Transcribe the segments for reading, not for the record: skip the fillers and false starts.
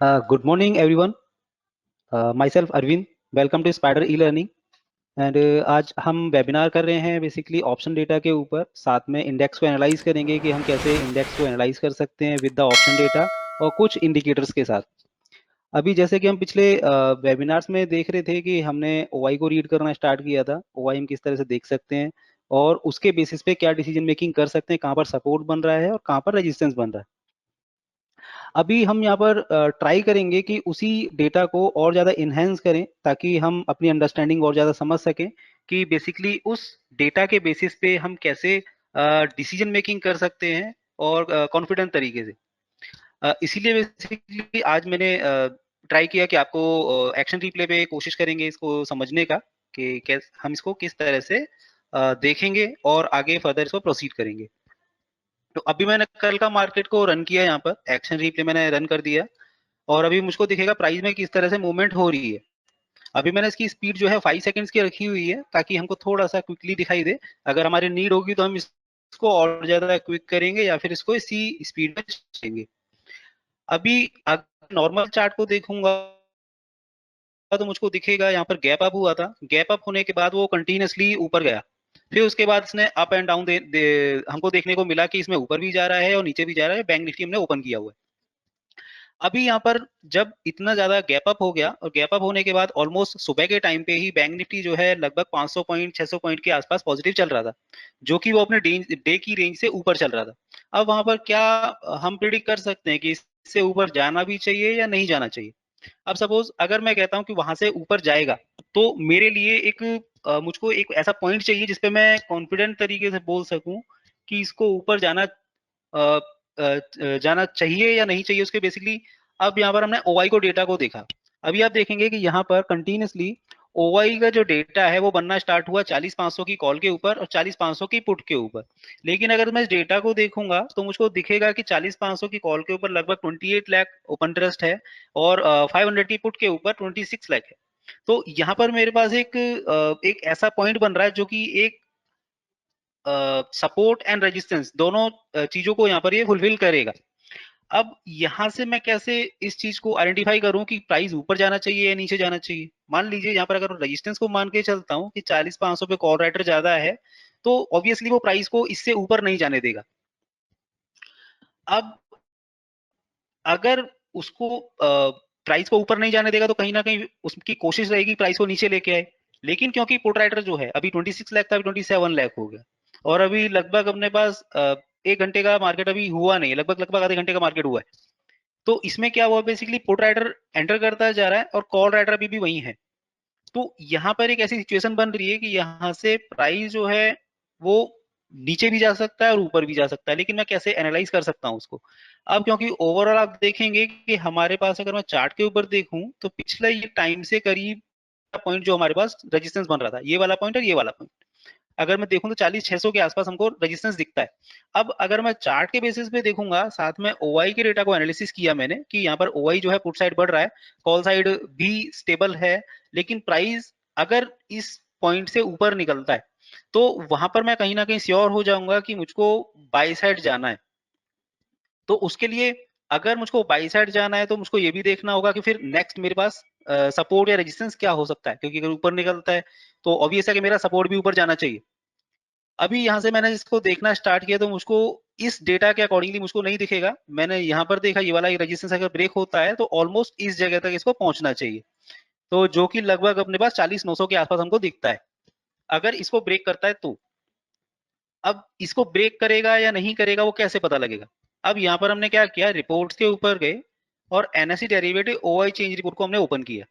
Good morning, everyone. Myself Arvind. Welcome to Spider e-learning. And आज हम webinar कर रहे हैं बेसिकली ऑप्शन डेटा के ऊपर, साथ में इंडेक्स को एनालाइज करेंगे कि हम कैसे इंडेक्स को एनालाइज कर सकते हैं विद द ऑप्शन डेटा और कुछ इंडिकेटर्स के साथ। अभी जैसे कि हम पिछले वेबिनार्स में देख रहे थे कि हमने ओआई को रीड करना स्टार्ट किया था। ओआई हम किस तरह से देख सकते हैं और उसके बेसिस पे क्या डिसीजन मेकिंग कर सकते हैं, कहाँ पर सपोर्ट बन रहा है और कहाँ पर रेजिस्टेंस बन रहा है। अभी हम यहाँ पर ट्राई करेंगे कि उसी डेटा को और ज़्यादा इन्हेंस करें ताकि हम अपनी अंडरस्टैंडिंग और ज़्यादा समझ सकें कि बेसिकली उस डेटा के बेसिस पे हम कैसे डिसीजन मेकिंग कर सकते हैं और कॉन्फिडेंट तरीके से। इसीलिए बेसिकली आज मैंने ट्राई किया कि आपको एक्शन रिप्ले पे कोशिश करेंगे इसको समझने का कि कैसे हम इसको किस तरह से देखेंगे और आगे फर्दर इसको प्रोसीड करेंगे। तो अभी मैंने कल का मार्केट को रन किया, यहाँ पर एक्शन रिप्ले मैंने रन कर दिया और अभी मुझको दिखेगा प्राइस में किस तरह से मूवमेंट हो रही है। अभी मैंने इसकी स्पीड जो है 5 सेकंड्स की रखी हुई है ताकि हमको थोड़ा सा क्विकली दिखाई दे। अगर हमारी नीड होगी तो हम इसको और ज्यादा क्विक करेंगे या फिर इसको इसी स्पीड में चलेंगे। अभी अगर नॉर्मल चार्ट को देखूंगा तो मुझको दिखेगा यहाँ पर गैप अप हुआ था। गैप अप होने के बाद वो कंटिन्यूसली ऊपर गया, फिर उसके बाद इसने अप एंड डाउन हमको देखने को मिला कि इसमें ऊपर भी जा रहा है और नीचे भी जा रहा है। बैंक निफ्टी हमने ओपन किया हुआ है। अभी यहाँ पर जब इतना ज्यादा गैप अप हो गया और गैप अप होने के बाद ऑलमोस्ट सुबह के टाइम पे ही बैंक निफ्टी जो है लगभग 500 पॉइंट 600 पॉइंट के आसपास पॉजिटिव चल रहा था, जो कि वो अपने डे की रेंज से ऊपर चल रहा था। अब वहां पर क्या हम प्रिडिक्ट कर सकते हैं कि इससे ऊपर जाना भी चाहिए या नहीं जाना चाहिए। अब सपोज अगर मैं कहता हूँ कि वहां से ऊपर जाएगा तो मेरे लिए एक मुझको एक ऐसा पॉइंट चाहिए जिसपे मैं कॉन्फिडेंट तरीके से बोल सकूं कि इसको ऊपर जाना चाहिए या नहीं चाहिए उसके बेसिकली। अब यहाँ पर हमने ओवाई को डेटा को देखा। अभी आप देखेंगे कि यहाँ पर कंटिन्यूसली ओवाई का जो डेटा है वो बनना स्टार्ट हुआ 40-500 की कॉल के ऊपर और 40-500 की पुट के ऊपर। लेकिन अगर मैं इस डेटा को देखूंगा तो मुझको दिखेगा कि 40-500 की कॉल के ऊपर लगभग 28 लाख ओपन ट्रस्ट है और 500 की पुट के ऊपर 26 लाख है। तो यहाँ पर मेरे पास एक ऐसा पॉइंट बन रहा है जो कि एक सपोर्ट एंड रेजिस्टेंस दोनों चीजों को यहाँ पर ये फुलफिल करेगा। अब यहाँ से मैं कैसे इस चीज को आइडेंटिफाई करूं कि प्राइस ऊपर जाना चाहिए या नीचे जाना चाहिए। मान लीजिए यहाँ पर अगर रेजिस्टेंस को मान के चलता हूँ कि 40-500 पे कॉल राइटर ज्यादा है तो ऑब्वियसली वो प्राइस को इससे ऊपर नहीं जाने देगा। अब अगर उसको प्राइस को ऊपर नहीं जाने देगा तो कहीं ना कहीं उसकी कोशिश रहेगी प्राइस को नीचे लेके आए। लेकिन क्योंकि पुट राइटर जो है अभी 26 लाख था, अभी 27 लाख हो गया और अभी लगभग अपने पास 1 घंटे का मार्केट अभी हुआ नहीं है, लगभग लगभग आधे घंटे का मार्केट हुआ है। तो इसमें क्या हुआ, बेसिकली पुट राइटर एंटर करता जा रहा है और कॉल राइटर अभी भी वही है। तो यहाँ पर एक ऐसी सिचुएशन बन रही है कि यहाँ से प्राइस जो है वो नीचे भी जा सकता है और ऊपर भी जा सकता है, लेकिन मैं कैसे एनालाइज कर सकता हूँ उसको। अब क्योंकि ओवरऑल आप देखेंगे कि हमारे पास अगर मैं चार्ट के ऊपर देखूं तो पिछला ये टाइम से करीब पॉइंट जो हमारे पास रेजिस्टेंस बन रहा था, ये वाला पॉइंट और ये वाला पॉइंट, अगर मैं देखूं तो 40-600 के आसपास हमको रेजिस्टेंस दिखता है। अब अगर मैं चार्ट के बेसिस पे देखूंगा, साथ में ओआई के डेटा को एनालिसिस किया मैंने कि यहाँ पर ओआई जो है पुट साइड बढ़ रहा है, कॉल साइड भी स्टेबल है, लेकिन प्राइस अगर इस पॉइंट से ऊपर निकलता है तो वहां पर मैं कहीं ना कहीं श्योर हो जाऊंगा कि मुझको बाई साइड जाना है। तो उसके लिए अगर मुझको बाई साइड जाना है तो मुझको ये भी देखना होगा कि फिर नेक्स्ट मेरे पास सपोर्ट या रेजिस्टेंस क्या हो सकता है, क्योंकि अगर ऊपर निकलता है तो ऑब्वियस है कि मेरा सपोर्ट भी ऊपर जाना चाहिए। अभी यहाँ से मैंने इसको देखना स्टार्ट किया तो मुझको इस डेटा के अकॉर्डिंगली मुझको नहीं दिखेगा। मैंने यहाँ पर देखा ये वाला रेजिस्टेंस अगर ब्रेक होता है तो ऑलमोस्ट इस जगह तक इसको पहुंचना चाहिए, तो जो कि लगभग अपने पास 40-900 के आसपास हमको दिखता है। अगर इसको ब्रेक करता है तो अब इसको ब्रेक करेगा या नहीं करेगा वो कैसे पता लगेगा। अब यहाँ पर हमने क्या किया, रिपोर्ट्स के ऊपर गए और NSC derivative OI change report को हमने ओपन किया।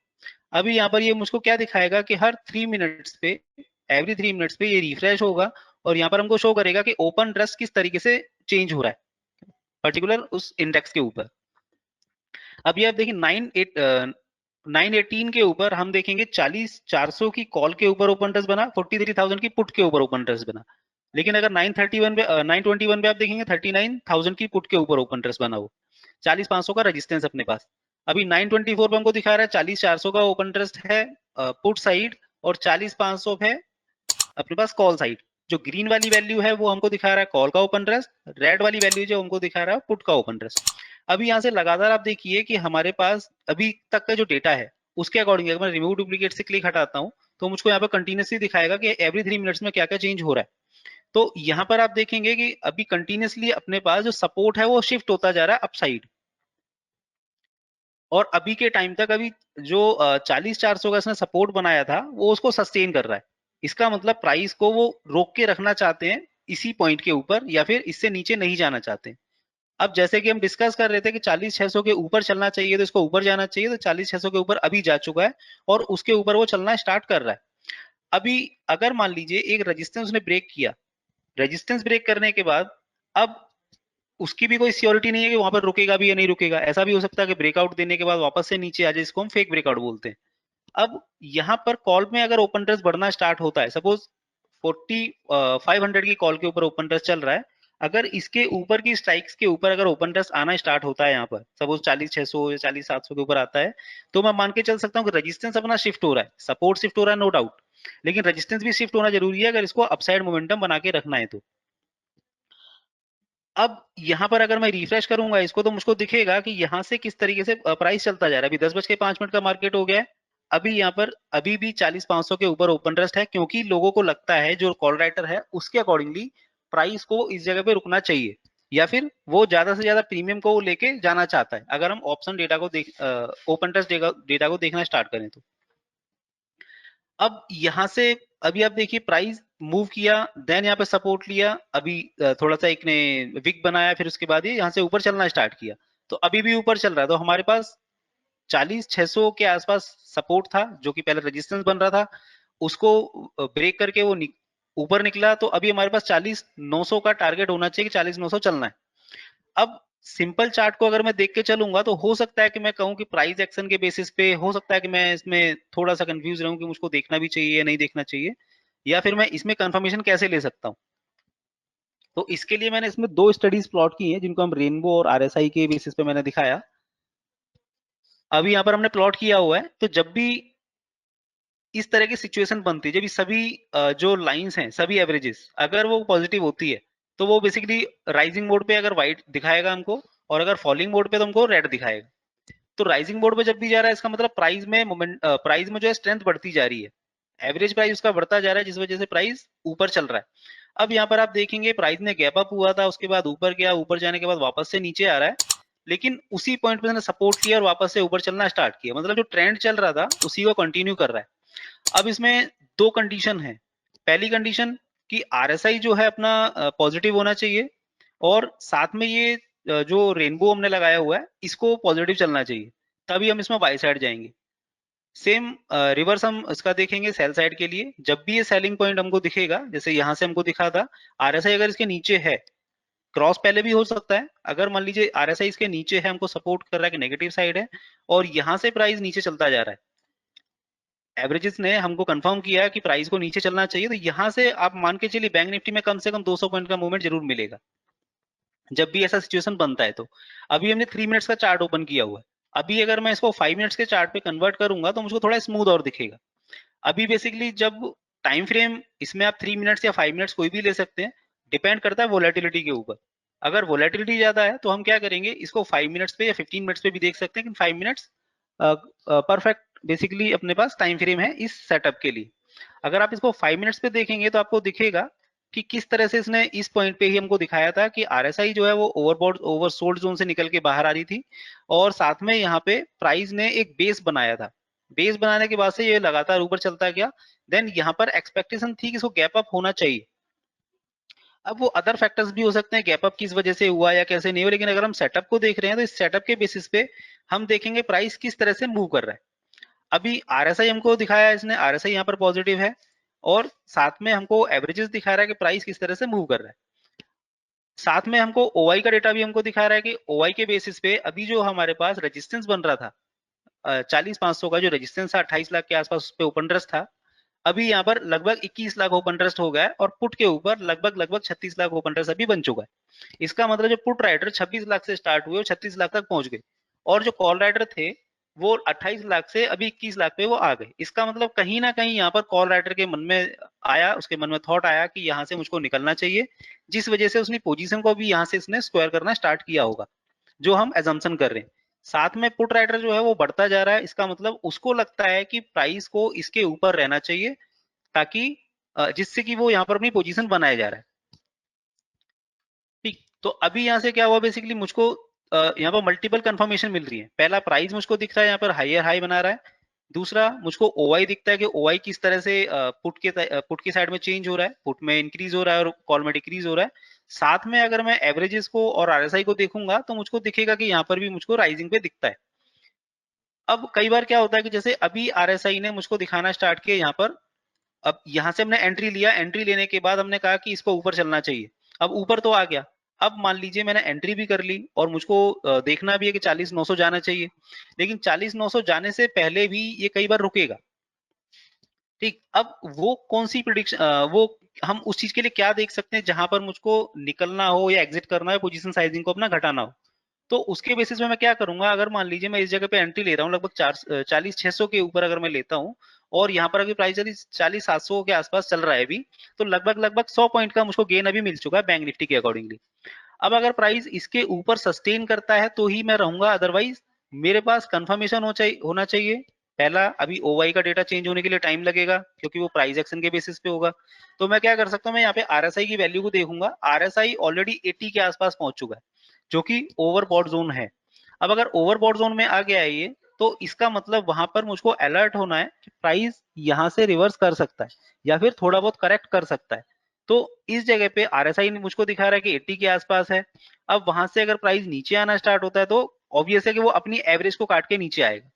अभी यहाँ पर ये मुझको क्या दिखाएगा कि हर 3 मिनट्स पे, एवरी 3 मिनट्स पे ये रिफ्रेश होगा और यहाँ पर हमको शो करेगा कि ओपन ट्रस्ट किस तरीके से चेंज हो रहा है पर्टिकुलर उस इंडेक्स के ऊपर। अब ये आप देखिए 918 के ऊपर हम देखेंगे 40-400 की कॉल के ऊपर ओपन ट्रस्ट बना, 43,000 की पुट के ऊपर ओपन ट्रस्ट बना। लेकिन अगर 921 पे आप देखेंगे 39,000 की पुट के ऊपर ओपन ट्रस्ट बना हो, 40-500 का रेजिस्टेंस अपने पास। अभी 924 पे हमको दिखा रहा है 40-400 का ओपन ट्रस्ट है पुट साइड और 40-500 है अपने पास कॉल साइड। जो ग्रीन वाली वैल्यू है वो हमको दिखा रहा है कॉल का ओपन ट्रस्ट, रेड वाली वैल्यू जो हमको दिखा रहा है पुट का ओपन ट्रस्ट। अभी यहाँ से लगातार आप देखिए कि हमारे पास अभी तक का जो डेटा है उसके अकॉर्डिंग अगर मैं रिमूव डुप्लीकेट से क्लिक हटाता हूँ तो मुझको यहाँ पे कंटिन्यूसली दिखाएगा कि एवरी 3 मिनट्स में क्या क्या चेंज हो रहा है। तो यहाँ पर आप देखेंगे कि अभी कंटिन्यूसली अपने पास जो सपोर्ट है वो शिफ्ट होता जा रहा है अपसाइड, और अभी के टाइम तक अभी जो 40-400 का इसने सपोर्ट बनाया था वो उसको सस्टेन कर रहा है। इसका मतलब प्राइस को वो रोक के रखना चाहते हैं इसी पॉइंट के ऊपर, या फिर इससे नीचे नहीं जाना चाहते। अब जैसे कि हम डिस्कस कर रहे थे कि 40-600 के ऊपर चलना चाहिए तो इसको ऊपर जाना चाहिए, तो 40-600 के ऊपर अभी जा चुका है और उसके ऊपर वो चलना स्टार्ट कर रहा है। अभी अगर मान लीजिए एक रेजिस्टेंस उसने ब्रेक किया, रेजिस्टेंस ब्रेक करने के बाद अब उसकी भी कोई सियोरिटी नहीं है कि वहां पर रुकेगा भी या नहीं रुकेगा। ऐसा भी हो सकता है कि ब्रेकआउट देने के बाद वापस से नीचे आ जाए, इसको हम फेक ब्रेकआउट बोलते हैं। अब यहाँ पर कॉल में अगर ओपन इंटरेस्ट बढ़ना स्टार्ट होता है, सपोज 500 की कॉल के ऊपर ओपन इंटरेस्ट चल रहा है, अगर इसके ऊपर की स्ट्राइक्स के ऊपर अगर ओपन इंटरेस्ट आना स्टार्ट होता है यहाँ पर सपोज 40-600 या 40-700 के ऊपर आता है, तो मैं मान के चल सकता हूँ कि रेजिस्टेंस अपना शिफ्ट हो रहा है, सपोर्ट शिफ्ट हो रहा है नो डाउट, लेकिन रेजिस्टेंस भी शिफ्ट होना जरूरी है अगर इसको अपसाइड मोमेंटम बना के रखना है तो। अब यहाँ पर अगर मैं रिफ्रेश करूंगा इसको तो मुझको दिखेगा कि यहाँ से किस तरीके से प्राइस चलता जा रहा है। अभी 10:05 का मार्केट हो गया है, अभी यहाँ पर अभी भी 40-500 के ऊपर ओपन इंटरेस्ट है, क्योंकि लोगों को लगता है जो कॉल राइटर है उसके अकॉर्डिंगली प्राइस को इस जगह पे रुकना चाहिए, या फिर वो ज्यादा से ज्यादा प्रीमियम को लेके जाना चाहता है। अगर हम ऑप्शन डेटा को देख ओपन इंटरेस्ट डेटा को देखना स्टार्ट करें तो अब यहाँ से अभी आप देखिए प्राइस मूव किया, देन यहाँ पे सपोर्ट लिया, अभी थोड़ा सा एक ने विक बनाया, फिर उसके बाद ये यहाँ से ऊपर चलना स्टार्ट किया, तो अभी भी ऊपर चल रहा है। तो हमारे पास 40-600 के आसपास सपोर्ट था जो कि पहले रेजिस्टेंस बन रहा था, उसको ब्रेक करके वो ऊपर निकला, तो अभी हमारे पास 40-900 का टारगेट होना चाहिए कि 40-900 चलना है। अब सिंपल चार्ट को अगर मैं देख के चलूंगा तो हो सकता है कि मैं कहूं कि प्राइस एक्शन के बेसिस पे हो सकता है कि मैं इसमें थोड़ा सा कंफ्यूज रहूं कि मुझको देखना भी चाहिए या नहीं देखना चाहिए, या फिर मैं इसमें कंफर्मेशन कैसे ले सकता हूं। तो इसके लिए मैंने इसमें दो स्टडीज प्लॉट की हैं जिनको हम रेनबो और आरएसआई के बेसिस पे मैंने दिखाया। अभी यहाँ पर हमने प्लॉट किया हुआ है, तो जब भी इस तरह की सिचुएशन बनती है, जब ये सभी जो लाइंस हैं सभी एवरेजेस अगर वो पॉजिटिव होती है तो वो बेसिकली राइजिंग मोड पे अगर व्हाइट दिखाएगा हमको, और अगर फॉलिंग मोड पे तो हमको रेड दिखाएगा। तो राइजिंग मोड पे जब भी जा रहा है इसका मतलब प्राइस में मोमेंट प्राइस में जो है स्ट्रेंथ बढ़ती जा रही है, एवरेज प्राइस उसका बढ़ता जा रहा है, जिस वजह से प्राइस ऊपर चल रहा है। अब यहाँ पर आप देखेंगे प्राइस ने गैप अप हुआ था, उसके बाद ऊपर गया, ऊपर जाने के बाद वापस से नीचे आ रहा है, लेकिन उसी पॉइंट पे सपोर्ट लिया और वापस से ऊपर चलना स्टार्ट किया, मतलब जो ट्रेंड चल रहा था उसी को कंटिन्यू कर रहा है। अब इसमें दो कंडीशन है। पहली कंडीशन कि आरएसआई जो है अपना पॉजिटिव होना चाहिए, और साथ में ये जो रेनबो हमने लगाया हुआ है इसको पॉजिटिव चलना चाहिए, तभी हम इसमें बाई साइड जाएंगे। सेम रिवर्स हम इसका देखेंगे सेल साइड के लिए, जब भी ये सेलिंग पॉइंट हमको दिखेगा, जैसे यहाँ से हमको दिखा था आरएसआई अगर इसके नीचे है, क्रॉस पहले भी हो सकता है, अगर मान लीजिए आरएसआई इसके नीचे है हमको सपोर्ट कर रहा है कि नेगेटिव साइड है, और यहाँ से प्राइस नीचे चलता जा रहा है, एवरेजेस ने हमको कंफर्म किया कि प्राइस को नीचे चलना चाहिए, तो यहाँ से आप मान के चलिए बैंक निफ्टी में कम से कम 200 पॉइंट का मूवमेंट जरूर मिलेगा जब भी ऐसा सिचुएशन बनता है। तो अभी हमने 3 मिनट्स का चार्ट ओपन किया हुआ है, अभी अगर मैं इसको 5 मिनट्स के चार्ट पे कन्वर्ट करूंगा तो मुझको थोड़ा स्मूथ और दिखेगा। अभी बेसिकली जब टाइम फ्रेम इसमें आप 3 मिनट्स या 5 मिनट्स कोई भी ले सकते हैं, डिपेंड करता है वोलेटिलिटी के ऊपर। अगर वोलेटिलिटी ज्यादा है तो हम क्या करेंगे, इसको 5 मिनट्स पे या 15 मिनट्स पे भी देख सकते हैं, लेकिन 5 मिनट्स परफेक्ट बेसिकली अपने पास टाइम फ्रेम है इस सेटअप के लिए। अगर आप इसको 5 मिनट्स पे देखेंगे तो आपको दिखेगा कि किस तरह से इसने इस पॉइंट पे ही हमको दिखाया था कि आरएसआई जो है वो ओवरबॉट ओवरसोल्ड जोन से निकल के बाहर आ रही थी, और साथ में यहाँ पे प्राइस ने एक बेस बनाया था, बेस बनाने के बाद से ये लगातार ऊपर चलता गया। देन यहाँ पर एक्सपेक्टेशन थी कि इसको गैप अप होना चाहिए। अब वो अदर फैक्टर्स भी हो सकते हैं गैप अप किस वजह से हुआ या कैसे नहीं हुआ, लेकिन अगर हम सेटअप को देख रहे हैं तो इस सेटअप के बेसिस पे हम देखेंगे प्राइस किस तरह से मूव कर रहा है। अभी आरएसआई हमको दिखाया है इसने, आरएसआई यहाँ पर पॉजिटिव है, और साथ में हमको एवरेजेस दिखा रहा है कि प्राइस किस तरह से मूव कर रहा है। साथ में हमको ओआई का डेटा भी हमको दिखा रहा है कि ओआई के बेसिस पे अभी जो हमारे पास रेजिस्टेंस बन रहा था 40-500 का जो रेजिस्टेंस था 28 लाख के आसपास उस पे ओपन इंटरेस्ट था, अभी यहाँ पर लगभग 21 लाख ओपन इंटरेस्ट हो गया है, और पुट के ऊपर लगभग 36 लाख ओपन इंटरेस्ट अभी बन चुका है। इसका मतलब जो पुट राइटर 26 लाख से स्टार्ट हुए और 36 लाख तक पहुंच गए, और जो कॉल राइटर थे वो 28 लाख से अभी 21 लाख पे वो आ गए। इसका मतलब कहीं ना कहीं यहाँ पर कॉल राइटर के मन में आया, उसके मन में थॉट आया कि यहाँ से मुझको निकलना चाहिए, जिस वजह से उसने पोजीशन को भी यहाँ से इसने स्क्वायर करना स्टार्ट किया होगा। जो हम एजम्पशन कर रहे हैं। साथ में पुट राइटर जो है वो बढ़ता जा रहा है, इसका मतलब उसको लगता है कि प्राइस को इसके ऊपर रहना चाहिए, ताकि जिससे कि वो यहाँ पर अपनी पोजीशन बनाया जा रहा है। ठीक, तो अभी यहाँ से क्या हुआ, बेसिकली मुझको यहाँ पर मल्टीपल कंफर्मेशन मिल रही है। पहला, प्राइस मुझको दिख रहा है यहाँ पर हायर हाई बना रहा है। दूसरा, मुझको ओआई दिखता है कि ओआई किस तरह से पुट के साइड में चेंज हो रहा है, पुट में इंक्रीज हो रहा है और कॉल में डिक्रीज हो रहा है। साथ में अगर मैं एवरेजेस को और आरएसआई को देखूंगा तो मुझको दिखेगा कि यहाँ पर भी मुझको राइजिंग पे दिखता है। अब कई बार क्या होता है कि जैसे अभी आरएसआई ने मुझको दिखाना स्टार्ट किया यहाँ पर, अब यहाँ से हमने एंट्री लिया, एंट्री लेने के बाद हमने कहा कि इसको ऊपर चलना चाहिए। अब ऊपर तो आ गया। अब मान लीजिए मैंने एंट्री भी कर ली और मुझको देखना भी है कि 40,900 जाना चाहिए, लेकिन 40,900 जाने से पहले भी ये कई बार रुकेगा। ठीक, अब वो कौन सी प्रिडिक्शन, वो हम उस चीज के लिए क्या देख सकते हैं जहां पर मुझको निकलना हो या एग्जिट करना है, पोजीशन साइजिंग को अपना घटाना हो। तो उसके बेसिस में मैं क्या करूंगा, अगर मान लीजिए मैं इस जगह पे एंट्री ले रहा हूँ लगभग 40,600 के ऊपर अगर मैं लेता हूँ, और यहाँ पर अभी प्राइस 40,700 के आसपास चल रहा है अभी, तो लगभग लगभग 100 पॉइंट का मुझको गेन अभी मिल चुका है बैंक निफ्टी के अकॉर्डिंगली। अब अगर प्राइस इसके ऊपर सस्टेन करता है तो ही मैं रहूंगा, अदरवाइज मेरे पास कंफर्मेशन होना चाहिए। पहला, अभी ओवाई का डेटा चेंज होने के लिए टाइम लगेगा क्योंकि वो प्राइस एक्शन के बेसिस पे होगा। तो मैं क्या कर सकता हूँ, मैं यहाँ पे आरएसआई की वैल्यू को देखूंगा। आरएसआई ऑलरेडी 80 के आसपास पहुंच चुका है, जो कि ओवरबॉट जोन है। अब अगर ओवरबॉट जोन में आ गया है ये, तो इसका मतलब वहां पर मुझको अलर्ट होना है कि प्राइस यहाँ से रिवर्स कर सकता है या फिर थोड़ा बहुत करेक्ट कर सकता है। तो इस जगह पे आरएसआई मुझको दिखा रहा है कि 80 के आसपास है। अब वहां से अगर प्राइस नीचे आना स्टार्ट होता है तो ऑब्वियस है कि वो अपनी एवरेज को काट के नीचे आएगा।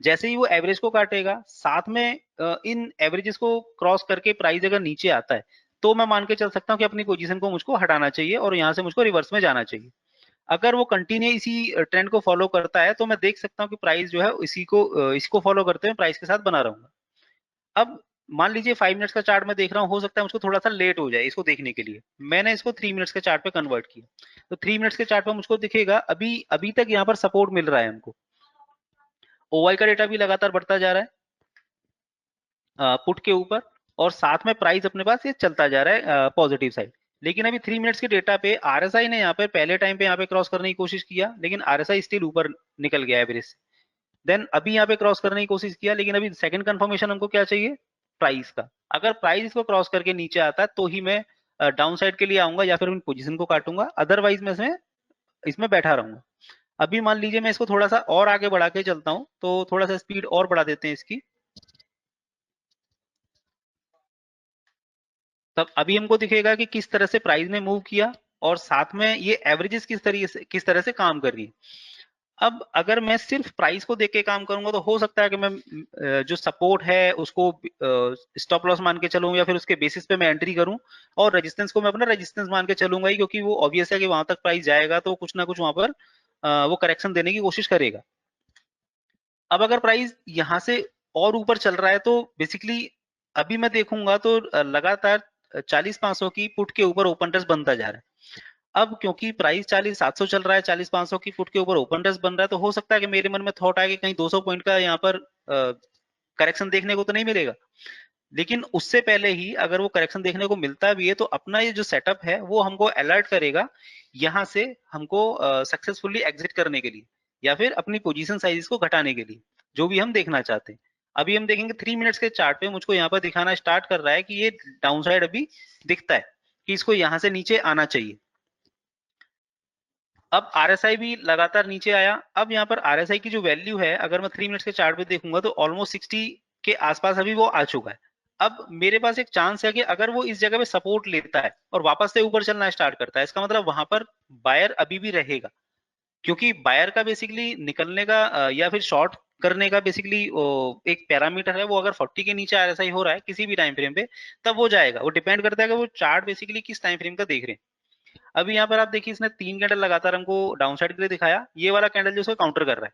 जैसे ही वो एवरेज को काटेगा, साथ में इन एवरेजेस को क्रॉस करके प्राइस अगर नीचे आता है, तो मैं मान के चल सकता हूँ कि अपनी पोजीशन को मुझको हटाना चाहिए और यहाँ से मुझको रिवर्स में जाना चाहिए। अगर वो कंटिन्यू इसी ट्रेंड को फॉलो करता है तो मैं देख सकता हूँ कि प्राइस जो है इसको फॉलो करते हुए प्राइस के साथ बना रहूंगा। अब मान लीजिए 5 मिनट्स का चार्ट में देख रहा हूँ, हो सकता है मुझको थोड़ा सा लेट हो जाए इसको देखने के लिए, मैंने इसको 3 मिनट्स के चार्ट पे कन्वर्ट किया। तो 3 मिनट्स के चार्ट पे मुझको दिखेगा अभी अभी तक यहाँ पर सपोर्ट मिल रहा है हमको। ओवाई का डेटा भी लगातार बढ़ता जा रहा है पुट के ऊपर, और साथ में प्राइस अपने पास ये चलता जा रहा है पॉजिटिव साइड। लेकिन अभी 3 मिनट्स के डेटा पे आरएसआई ने यहाँ पे पहले टाइम पे यहाँ पे क्रॉस करने की कोशिश किया, लेकिन आरएसआई स्टिल ऊपर निकल गया एवरेज से। देन अभी यहाँ पे क्रॉस करने की कोशिश किया, लेकिन अभी सेकंड कंफर्मेशन हमको क्या चाहिए, प्राइस का। अगर प्राइस इसको क्रॉस करके नीचे आता है तो ही मैं डाउन साइड के लिए आऊंगा या फिर पोजीशन को काटूंगा, अदरवाइज मैं इसमें इसमें बैठा रहूंगा। अभी मान लीजिए मैं इसको थोड़ा सा और आगे बढ़ा के चलता हूँ, तो थोड़ा सा स्पीड और बढ़ा देते हैं इसकी। तब अभी हमको दिखेगा कि किस तरह से प्राइस ने मूव किया और साथ में ये एवरेजेस किस तरह से काम कर रही है। अब अगर मैं सिर्फ प्राइस को देख के काम करूंगा तो हो सकता है कि मैं जो सपोर्ट है उसको स्टॉप लॉस मान के चलूं, या फिर उसके बेसिस पे मैं एंट्री करूं, और रेजिस्टेंस को मैं अपना रेजिस्टेंस मान के चलूंगा ही, क्योंकि वो ऑब्वियस है कि वहां तक प्राइस जाएगा तो कुछ ना कुछ वहां पर वो करेक्शन देने की कोशिश करेगा। अब अगर प्राइस यहाँ से और ऊपर चल रहा है तो बेसिकली अभी मैं देखूंगा तो लगातार 40,500 की पुट के ऊपर ओपन टेस्ट बनता जा रहा है। अब क्योंकि प्राइस 40,700 चल रहा है, 40,500 की पुट के ऊपर ओपन टेस्ट बन रहा है, तो हो सकता है कि मेरे मन में थॉट आए कि कहीं 200 पॉइंट का यहाँ पर करेक्शन देखने को तो नहीं मिलेगा। लेकिन उससे पहले ही अगर वो करेक्शन देखने को मिलता भी है तो अपना ये जो सेटअप है वो हमको अलर्ट करेगा यहाँ से हमको सक्सेसफुली एग्जिट करने के लिए, या फिर अपनी पोजीशन साइज को घटाने के लिए, जो भी हम देखना चाहते हैं। अभी हम देखेंगे 3 मिनट्स के चार्ट पे मुझको यहाँ पर दिखाना स्टार्ट कर रहा है कि ये डाउन साइड अभी दिखता है कि इसको यहाँ से नीचे आना चाहिए। अब आरएसआई भी लगातार नीचे आया। अब यहाँ पर आरएसआई की जो वैल्यू है, अगर मैं 3 मिनट्स के चार्ट पे देखूंगा तो ऑलमोस्ट 60 के आसपास अभी वो आ चुका है। अब मेरे पास एक चांस है कि अगर वो इस जगह पे सपोर्ट लेता है और वापस से ऊपर चलना स्टार्ट करता है, इसका मतलब वहां पर बायर अभी भी रहेगा, क्योंकि बायर का बेसिकली निकलने का या फिर शॉर्ट करने का बेसिकली एक पैरामीटर है, वो अगर 40 के नीचे आरएसआई हो रहा है किसी भी टाइम फ्रेम पे, तब वो जाएगा। वो डिपेंड करता है कि वो चार्ट बेसिकली किस टाइम फ्रेम का देख रहे हैं। अभी यहाँ पर आप देखिए इसने 3 कैंडल लगातार हमको डाउन साइड के लिए दिखाया, ये वाला कैंडल जो उसको काउंटर कर रहा है,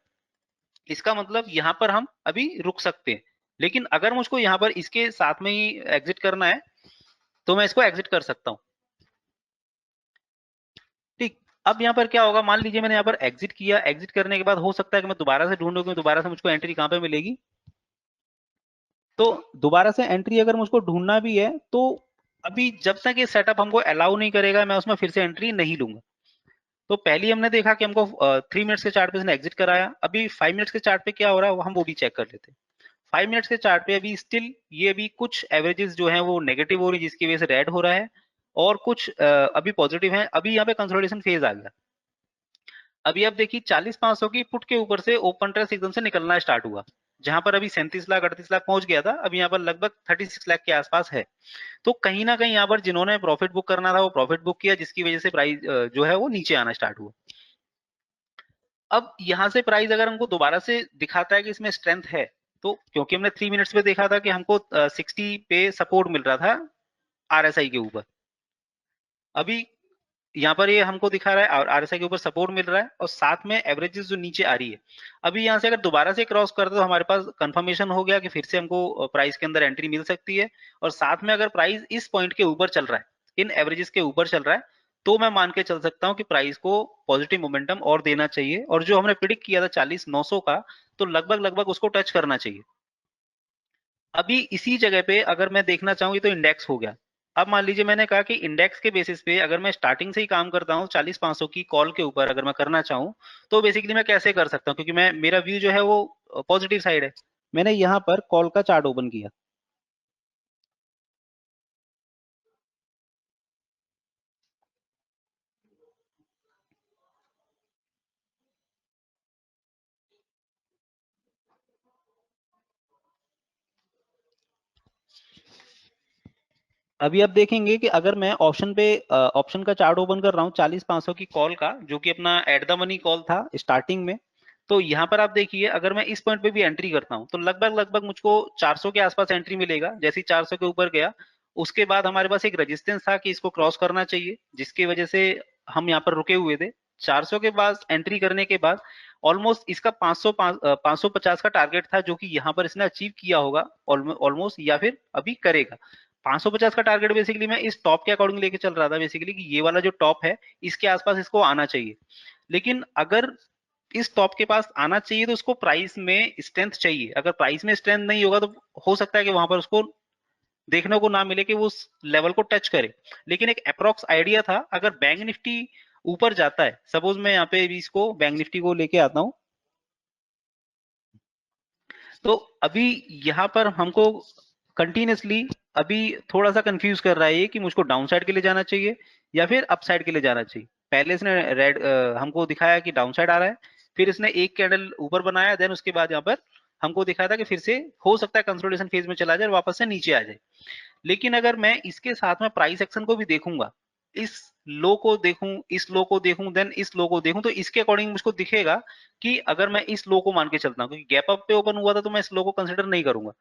इसका मतलब यहाँ पर हम अभी रुक सकते हैं। लेकिन अगर मुझको यहाँ पर इसके साथ में ही एग्जिट करना है तो मैं इसको एग्जिट कर सकता हूँ। ठीक, अब यहाँ पर क्या होगा, मान लीजिए मैंने यहाँ पर एग्जिट किया, एग्जिट करने के बाद हो सकता है कि मैं दोबारा से ढूंढूं कि दोबारा से मुझको एंट्री कहाँ पे मिलेगी। तो दोबारा से एंट्री अगर मुझको ढूंढना भी है तो अभी जब तक ये सेटअप हमको अलाउ नहीं करेगा मैं उसमें फिर से एंट्री नहीं लूंगा। तो पहले हमने देखा कि हमको 3 मिनट्स के चार्ट पे इसने एग्जिट कराया, अभी 5 मिनट्स के चार्ट पे क्या हो रहा है हम वो भी चेक कर लेते हैं। 5 मिनट्स के चार्ट पे अभी स्टिल ये अभी कुछ एवरेजेस जो हैं वो नेगेटिव हो रही है, जिसकी वजह से रेड हो रहा है, और कुछ अभी पॉजिटिव है। अभी यहाँ पे कंसोलिडेशन फेज आ गया। अभी आप देखिए 40,500 की पुट के ऊपर से ओपन ट्रेस एकदम से निकलना स्टार्ट हुआ, जहां पर अभी 37 लाख 38 लाख पहुंच गया था, अभी यहाँ पर लगभग 36 लाख के आसपास है। तो कहीं ना कहीं यहाँ पर जिन्होंने प्रॉफिट बुक करना था वो प्रॉफिट बुक किया, जिसकी वजह से प्राइस जो है वो नीचे आना स्टार्ट हुआ। अब यहाँ से प्राइस अगर हमको दोबारा से दिखाता है कि इसमें स्ट्रेंथ है, तो क्योंकि हमने 3 मिनट्स पे देखा था कि हमको 60 पे सपोर्ट मिल रहा था आरएसआई के ऊपर, अभी यहाँ पर ये हमको दिखा रहा है और आरएसआई के ऊपर सपोर्ट मिल रहा है, और साथ में एवरेजेस जो नीचे आ रही है। अभी यहाँ से अगर दोबारा से क्रॉस करते तो हमारे पास कंफर्मेशन हो गया कि फिर से हमको प्राइस के अंदर एंट्री मिल सकती है। और साथ में अगर प्राइस इस पॉइंट के ऊपर चल रहा है, इन एवरेजेस के ऊपर चल रहा है, तो मैं मान के चल सकता हूँ कि प्राइस को पॉजिटिव मोमेंटम और देना चाहिए, और जो हमने प्रिडिक्ट किया था 40,900 का, तो लगभग लगभग उसको टच करना चाहिए। अभी इसी जगह पे अगर मैं देखना चाहूँ, ये तो इंडेक्स हो गया। अब मान लीजिए मैंने कहा कि इंडेक्स के बेसिस पे अगर मैं स्टार्टिंग से ही काम करता हूँ 40,500 की कॉल के ऊपर अगर मैं करना चाहूँ, तो बेसिकली मैं कैसे कर सकता हूँ, क्योंकि मैं मेरा व्यू जो है वो पॉजिटिव साइड है। मैंने यहाँ पर कॉल का चार्ट ओपन किया। अभी आप देखेंगे कि अगर मैं ऑप्शन पे ऑप्शन का चार्ट ओपन कर रहा हूँ 40,500 की कॉल का, जो कि अपना एट द मनी कॉल था स्टार्टिंग में, तो यहाँ पर आप देखिए अगर मैं इस पॉइंट पे भी एंट्री करता हूँ तो लगभग लगभग मुझको 400 के आसपास एंट्री मिलेगा। जैसे ही 400 के ऊपर गया, उसके बाद हमारे पास एक रेजिस्टेंस था कि इसको क्रॉस करना चाहिए, जिसकी वजह से हम यहाँ पर रुके हुए थे। 400 के बाद एंट्री करने के बाद ऑलमोस्ट इसका 550 का टारगेट था, जो कि यहाँ पर इसने अचीव किया होगा ऑलमोस्ट, या फिर अभी करेगा। 550 का टारगेट बेसिकली मैं इस टॉप के अकॉर्डिंग लेके चल रहा था बेसिकली, कि ये वाला जो टॉप है इसके आसपास इसको आना चाहिए। लेकिन अगर इस टॉप के पास आना चाहिए तो उसको प्राइस में स्ट्रेंथ चाहिए। अगर प्राइस में स्ट्रेंथ नहीं होगा तो हो सकता है कि वहां पर उसको देखने को ना मिले कि वो उस लेवल को टच करे। लेकिन एक अप्रोक्स आइडिया था, अगर बैंक निफ्टी ऊपर जाता है, सपोज मैं यहाँ पे भी इसको बैंक निफ्टी को लेके आता हूँ, तो अभी यहाँ पर हमको कंटिन्यूसली अभी थोड़ा सा कंफ्यूज कर रहा है ये कि मुझको डाउन साइड के लिए जाना चाहिए या फिर अप साइड के लिए जाना चाहिए। पहले इसने रेड हमको दिखाया कि डाउन साइड आ रहा है, फिर इसने एक कैंडल ऊपर बनाया, देन उसके बाद यहाँ पर हमको दिखाया था कि फिर से हो सकता है कंसोलिडेशन फेज में चला जाए और वापस से नीचे आ जाए। लेकिन अगर मैं इसके साथ में प्राइस एक्शन को भी देखूंगा, इस लो को देखूं, इस लो को देखूं, देन इस लो को देखूं, तो इसके अकॉर्डिंग मुझको दिखेगा कि अगर मैं इस लो को मान के चलता हूं, क्योंकि गैप अप पे ओपन हुआ था तो मैं इस लो को कंसिडर नहीं करूंगा।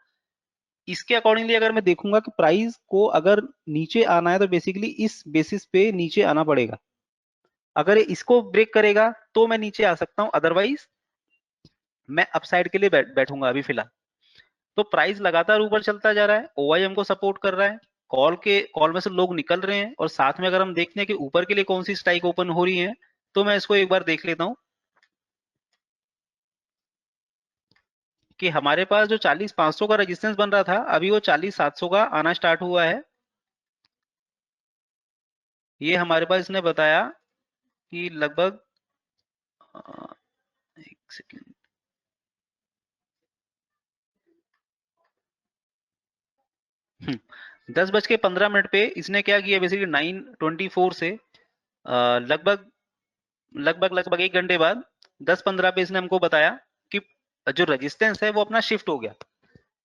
इसके अकॉर्डिंगली अगर मैं देखूंगा कि प्राइस को अगर नीचे आना है तो बेसिकली इस बेसिस पे नीचे आना पड़ेगा। अगर ये इसको ब्रेक करेगा तो मैं नीचे आ सकता हूं, अदरवाइज मैं अपसाइड के लिए बैठूंगा अभी फिलहाल। तो प्राइस लगातार ऊपर चलता जा रहा है, ओआई हमको सपोर्ट कर रहा है, कॉल में से लोग निकल रहे हैं, और साथ में अगर हम देखते हैं कि ऊपर के लिए कौन सी स्ट्राइक ओपन हो रही है, तो मैं इसको एक बार देख लेता हूं कि हमारे पास जो 40,500 का रेजिस्टेंस बन रहा था, अभी वो 40,700 का आना स्टार्ट हुआ है। ये हमारे पास इसने बताया कि लगभग एक सेकेंड, 10:15 पे इसने क्या किया बेसिकली 9:24 से लगभग लगभग लगभग 1 घंटे बाद 10:15 पे इसने हमको बताया कि जो रेजिस्टेंस है वो अपना शिफ्ट हो गया।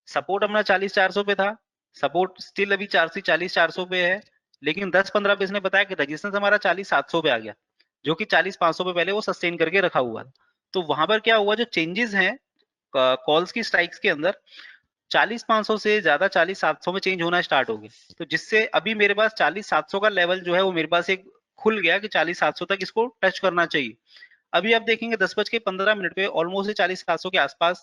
सपोर्ट अपना 40,400 पे था, सपोर्ट स्टिल अभी 40,400 पे है, लेकिन 10:15 पे इसने बताया कि रेजिस्टेंस हमारा 40,700 पे आ गया, जो कि 40,500 पे पहले वो सस्टेन करके रखा हुआ था। तो वहां पर क्या हुआ, जो चेंजेस हैं कॉल्स की स्ट्राइक्स के अंदर, 40,500 से ज्यादा 40,700 में चेंज होना स्टार्ट हो गया। तो जिससे अभी मेरे पास 40,700 का लेवल जो है वो मेरे पास एक खुल गया कि 40,700 तक इसको टच करना चाहिए। अभी आप देखेंगे 10:15 पे ऑलमोस्ट 40,700 के आसपास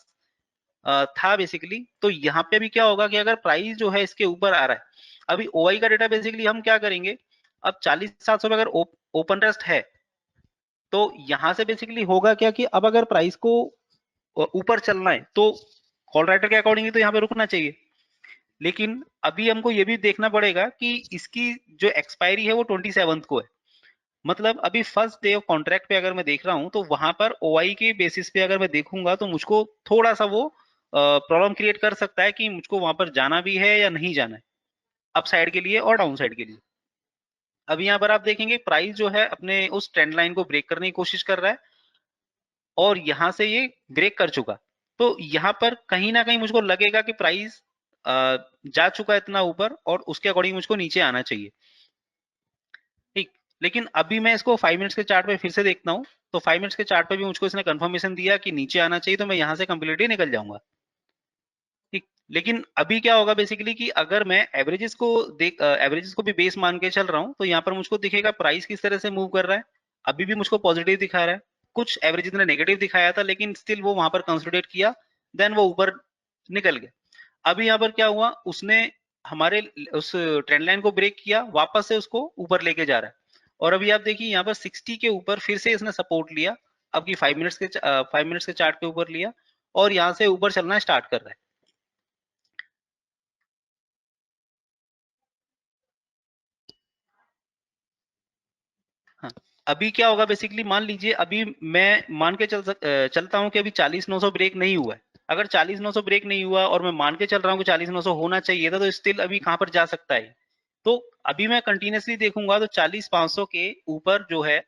था बेसिकली। तो यहाँ पे भी क्या होगा कि अगर प्राइस जो है इसके ऊपर आ रहा है, अभी ओआई का डेटा बेसिकली हम क्या करेंगे, अब 40,700 पे अगर ओपन रेस्ट है, तो यहाँ से बेसिकली होगा क्या कि अब अगर प्राइस को ऊपर चलना है तो कॉल राइटर के अकॉर्डिंग तो यहाँ पे रुकना चाहिए। लेकिन अभी हमको ये भी देखना पड़ेगा कि इसकी जो एक्सपायरी है वो 27th को है। मतलब अभी फर्स्ट डे ऑफ कॉन्ट्रैक्ट पे अगर मैं देख रहा हूँ तो वहां पर ओआई के बेसिस पे अगर मैं देखूंगा तो मुझको थोड़ा सा वो प्रॉब्लम क्रिएट कर सकता है कि मुझको वहां पर जाना भी है या नहीं जाना है, अप साइड के लिए और डाउन साइड के लिए। अभी यहाँ पर आप देखेंगे प्राइस जो है अपने उस ट्रेंड लाइन को ब्रेक करने की कोशिश कर रहा है और यहाँ से ये ब्रेक कर चुका। तो यहाँ पर कहीं ना कहीं मुझको लगेगा कि प्राइस जा चुका है इतना ऊपर और उसके अकॉर्डिंग मुझको नीचे आना चाहिए। ठीक, लेकिन अभी मैं इसको 5 मिनट्स के चार्ट पे फिर से देखता हूँ, तो 5 मिनट्स के चार्ट पे भी मुझको इसने कंफर्मेशन दिया कि नीचे आना चाहिए, तो मैं यहाँ से कंप्लीटली निकल जाऊंगा। ठीक, लेकिन अभी क्या होगा बेसिकली कि अगर मैं एवरेजेस को एवरेजेस को भी बेस मान के चल रहा हूँ तो यहाँ पर मुझको दिखेगा प्राइस किस तरह से मूव कर रहा है। अभी भी मुझको पॉजिटिव दिखा रहा है, कुछ एवरेजेस ने नेगेटिव दिखाया था लेकिन स्टिल वो वहां पर कंसोलिडेट किया, देन वो ऊपर निकल गया। अभी यहाँ पर क्या हुआ, उसने हमारे उस ट्रेंड लाइन को ब्रेक किया, वापस से उसको ऊपर लेके जा रहा है और अभी आप देखिए यहाँ पर 60 के ऊपर फिर से इसने सपोर्ट लिया, अब की 5 मिनट्स के चार्ट के ऊपर लिया और यहाँ से ऊपर चलना स्टार्ट कर रहा है। हाँ, अभी क्या होगा बेसिकली, मान लीजिए अभी मैं मान के चलता हूँ कि अभी 40,900 ब्रेक नहीं हुआ है। अगर 40,900 ब्रेक नहीं हुआ और मैं मान के चल रहा हूँ कि 40,900 होना चाहिए था, तो स्टिल अभी कहाँ पर जा सकता है। तो अभी मैं कंटिन्यूसली देखूंगा तो 40,500 के ऊपर जो है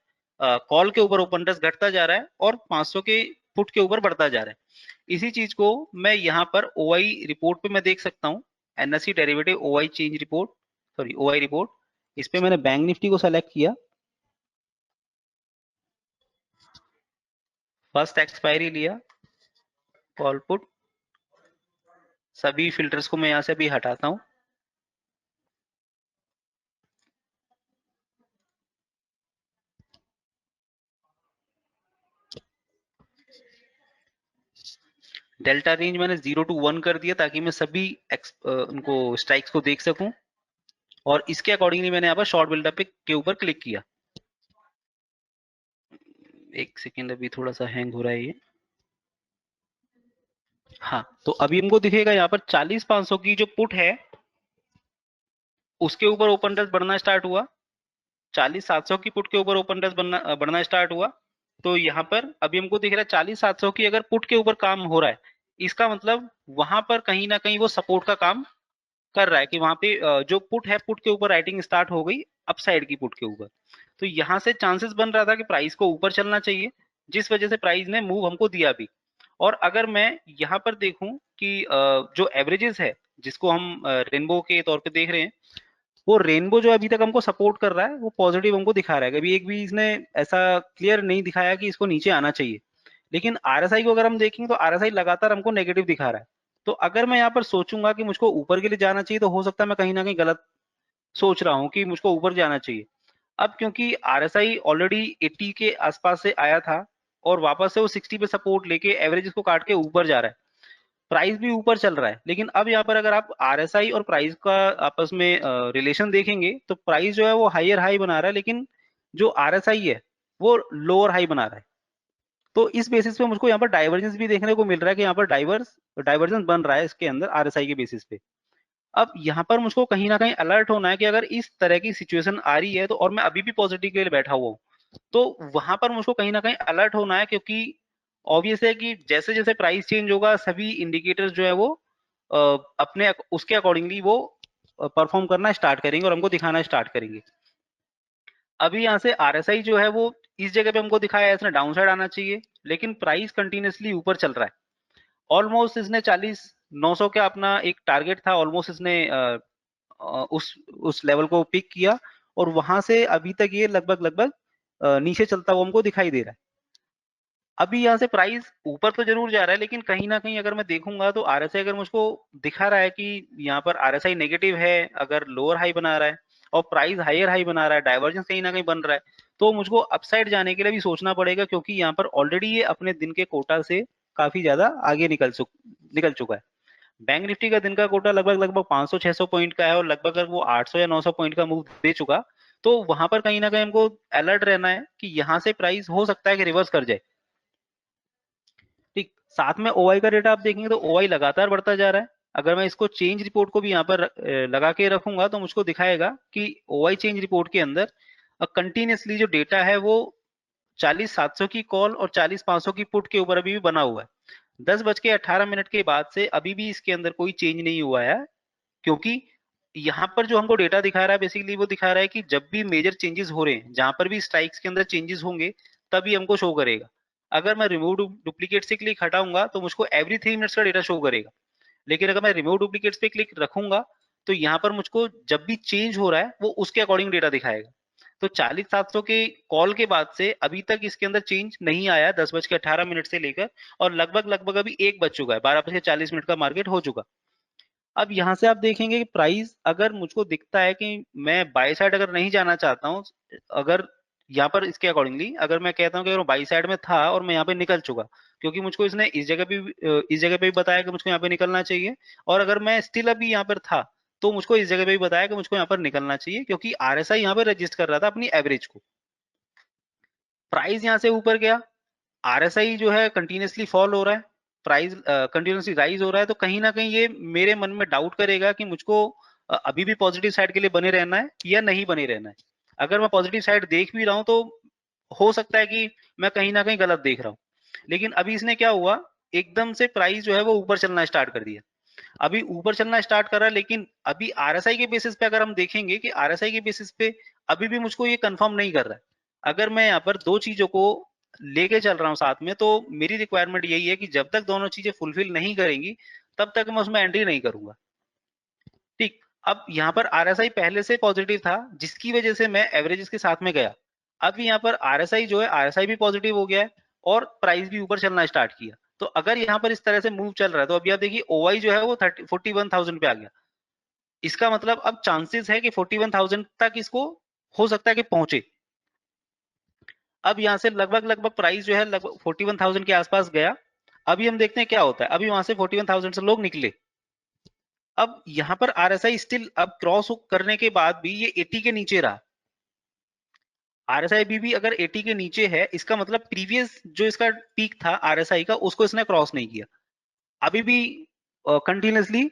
कॉल के ऊपर ओपन इंटरेस्ट घटता जा रहा है और 500 के पुट के ऊपर बढ़ता जा रहा है। इसी चीज को मैं यहाँ पर ओआई रिपोर्ट पे मैं देख सकता हूँ, NSC derivative OI change report, sorry OI report. इस पे मैंने बैंक निफ्टी को सेलेक्ट किया, फर्स्ट एक्सपायरी लिया, कॉल पुट, सभी फिल्टर्स को मैं यहाँ से अभी हटाता हूँ। डेल्टा रेंज मैंने 0 to 1 कर दिया ताकि मैं सभी उनको स्ट्राइक्स को देख सकूं और इसके अकॉर्डिंगली मैंने यहाँ पर शॉर्ट बिल्डअप के ऊपर क्लिक किया। एक सेकेंड, अभी थोड़ा सा हैंग हो रहा है ये। हाँ, तो अभी हमको दिखेगा यहाँ पर 40,500 की जो पुट है उसके ऊपर ओपन इंटरेस्ट बढ़ना स्टार्ट हुआ, 40,700 की पुट के ऊपर ओपन इंटरेस्ट बढ़ना स्टार्ट हुआ। तो यहाँ पर अभी हमको दिख रहा है 40,700 की अगर पुट के ऊपर काम हो रहा है, इसका मतलब वहां पर कहीं ना कहीं वो सपोर्ट का काम कर रहा है कि वहां पे जो पुट है, पुट के ऊपर राइटिंग स्टार्ट हो गई अपसाइड की पुट के ऊपर। तो यहाँ से चांसेस बन रहा था कि प्राइस को ऊपर चलना चाहिए, जिस वजह से प्राइस ने मूव हमको दिया भी। और अगर मैं यहाँ पर देखूं कि जो एवरेजेस है जिसको हम रेनबो के तौर पे देख रहे हैं, वो रेनबो जो अभी तक हमको सपोर्ट कर रहा है वो पॉजिटिव हमको दिखा रहा है। कभी एक भी इसने ऐसा क्लियर नहीं दिखाया कि इसको नीचे आना चाहिए। लेकिन आरएसआई को अगर हम देखेंगे तो आरएसआई लगातार हमको नेगेटिव दिखा रहा है। तो अगर मैं यहाँ पर सोचूंगा कि मुझको ऊपर के लिए जाना चाहिए, तो हो सकता है मैं कहीं ना कहीं गलत सोच रहा हूँ कि मुझको ऊपर जाना चाहिए। अब क्योंकि आरएसआई ऑलरेडी 80 के आसपास से आया था और वापस से वो 60 पे सपोर्ट लेके एवरेज को काट के ऊपर जा रहा है, प्राइस भी ऊपर चल रहा है। लेकिन अब यहाँ पर अगर आप आरएसआई और प्राइस का आपस में रिलेशन देखेंगे तो प्राइस जो है वो हायर हाई बना रहा है, लेकिन जो आरएसआई है वो लोअर हाई बना रहा है। तो इस बेसिस पे मुझको यहाँ पर डाइवर्जेंस भी देखने को मिल रहा है कि यहाँ पर डाइवर्जेंस बन रहा है इसके अंदर आरएसआई के बेसिस पे। अब यहाँ पर मुझको कहीं ना कहीं अलर्ट होना है कि अगर इस तरह की सिचुएशन आ रही है तो, और मैं अभी भी पॉजिटिव के लिए बैठा हुआ हूँ, तो वहां पर मुझको कहीं ना कहीं अलर्ट होना है, क्योंकि ऑब्वियस है कि जैसे जैसे प्राइस चेंज होगा सभी इंडिकेटर्स जो है वो अ, अपने उसके अकॉर्डिंगली वो परफॉर्म करना स्टार्ट करेंगे और हमको दिखाना स्टार्ट करेंगे। अभी यहाँ से आरएसआई जो है वो इस जगह पे हमको दिखाया है इसने डाउन साइड आना चाहिए, लेकिन प्राइस कंटिन्यूसली ऊपर चल रहा है। ऑलमोस्ट इसने 40,900 का अपना एक टारगेट था, ऑलमोस्ट इसने उस लेवल को पिक किया और वहां से अभी तक ये लगभग लगभग नीचे चलता हुआ हमको दिखाई दे रहा है। अभी यहाँ से प्राइस ऊपर तो जरूर जा रहा है, लेकिन कहीं ना कहीं अगर मैं देखूंगा तो आरएसआई अगर मुझको दिखा रहा है कि यहाँ पर आरएसआई नेगेटिव है, अगर लोअर हाई बना रहा है और प्राइस हायर हाई बना रहा है, डाइवर्जेंस कहीं ना कहीं बन रहा है, तो मुझको अपसाइड जाने के लिए भी सोचना पड़ेगा, क्योंकि यहाँ पर ऑलरेडी ये अपने दिन के कोटा से काफी ज्यादा आगे निकल चुका है। बैंक निफ्टी का दिन का कोटा लगभग लगभग 500-600 पॉइंट का है और लगभग लगभग वो 800 या 900 पॉइंट का मूव दे चुका। तो वहां पर कहीं ना कहीं हमको अलर्ट रहना है कि यहाँ से प्राइस हो सकता है कि रिवर्स कर जाए। ठीक, साथ में ओआई का डेटा आप देखेंगे तो ओआई लगातार बढ़ता जा रहा है। अगर मैं इसको चेंज रिपोर्ट को भी यहाँ पर लगा के रखूंगा तो मुझको दिखाएगा कि ओआई चेंज रिपोर्ट के अंदर और कंटिन्यूसली जो डेटा है वो 40-700 की कॉल और 40-500 की पुट के ऊपर अभी भी बना हुआ है। 10:18 के बाद से अभी भी इसके अंदर कोई चेंज नहीं हुआ है, क्योंकि यहाँ पर जो हमको डेटा दिखा रहा है बेसिकली वो दिखा रहा है कि जब भी मेजर चेंजेस हो रहे हैं, जहां पर भी स्ट्राइक्स के अंदर चेंजेस होंगे तभी हमको शो करेगा। अगर मैं रिमूव डुप्लीकेट से क्लिक हटाऊंगा तो मुझको एवरी 3 मिनट्स का डेटा शो करेगा, लेकिन अगर मैं रिमूव डुप्लीकेट्स पे क्लिक रखूंगा तो यहाँ पर मुझको जब भी चेंज हो रहा है वो उसके अकॉर्डिंग डेटा दिखाएगा। तो 40-700 के कॉल के बाद से अभी तक इसके अंदर चेंज नहीं आया 10:18 से लेकर, और लगभग लगभग अभी 1 बज चुका है, 12:40 का मार्केट हो चुका। अब यहाँ से आप देखेंगे कि प्राइस अगर मुझको दिखता है कि मैं बाई साइड अगर नहीं जाना चाहता हूँ, अगर यहाँ पर इसके अकॉर्डिंगली अगर मैं कहता हूँ कि अगर बाई साइड में था और मैं यहाँ पे निकल चुका, क्योंकि मुझको इसने इस जगह पे भी बताया कि मुझको यहाँ पे निकलना चाहिए, और अगर मैं स्टिल अभी यहाँ पर था तो मुझको इस जगह पे भी बताया कि मुझको यहाँ पर निकलना चाहिए, क्योंकि आरएसआई यहाँ पे रजिस्ट कर रहा था अपनी एवरेज को। प्राइस यहाँ से ऊपर गया, आरएसआई जो है कंटिन्यूसली फॉल हो रहा है, प्राइस कंटिन्यूसली राइज हो रहा है, तो कहीं ना कहीं ये मेरे मन में डाउट करेगा कि मुझको अभी भी पॉजिटिव साइड के लिए बने रहना है या नहीं बने रहना है। अगर मैं पॉजिटिव साइड देख भी रहा हूँ तो हो सकता है कि मैं कहीं ना कहीं गलत देख रहा हूँ। लेकिन अभी इसने क्या हुआ, एकदम से प्राइस जो है वो ऊपर चलना स्टार्ट कर दिया। अभी ऊपर चलना स्टार्ट कर रहा है, लेकिन अभी आरएसआई के बेसिस पे अगर हम देखेंगे कि आरएसआई के बेसिस पे अभी भी मुझको ये कंफर्म नहीं कर रहा है। अगर मैं यहाँ पर दो चीजों को लेके चल रहा हूँ साथ में, तो मेरी रिक्वायरमेंट यही है कि जब तक दोनों चीजें फुलफिल नहीं करेंगी तब तक मैं उसमें एंट्री नहीं करूंगा। ठीक। अब यहाँ पर आरएसआई पहले से पॉजिटिव था, जिसकी वजह से मैं एवरेजेस के साथ में गया। अब यहाँ पर आरएसआई जो है, आरएसआई भी पॉजिटिव हो गया है और प्राइस भी ऊपर चलना स्टार्ट किया। तो अगर यहाँ पर इस तरह से मूव चल रहा है तो अभी आप देखिए ओवाई जो है वो 41,000 पे आ गया। इसका मतलब अब चांसेस है कि 41,000 तक इसको हो सकता है कि पहुंचे। अब यहाँ से लगभग लगभग प्राइस जो है लगभग 41,000 के आसपास गया। अभी हम देखते हैं क्या होता है। अभी वहां से 41,000 से लोग निकले। अब यहाँ पर आरएसआई स्टिल अब क्रॉस करने के बाद भी ये 80 के नीचे रहा। आरएसआई भी अगर 80 के नीचे है, इसका मतलब प्रीवियस जो इसका पीक था आरएसआई का, उसको इसने क्रॉस नहीं किया। अभी भी कंटिन्यूसली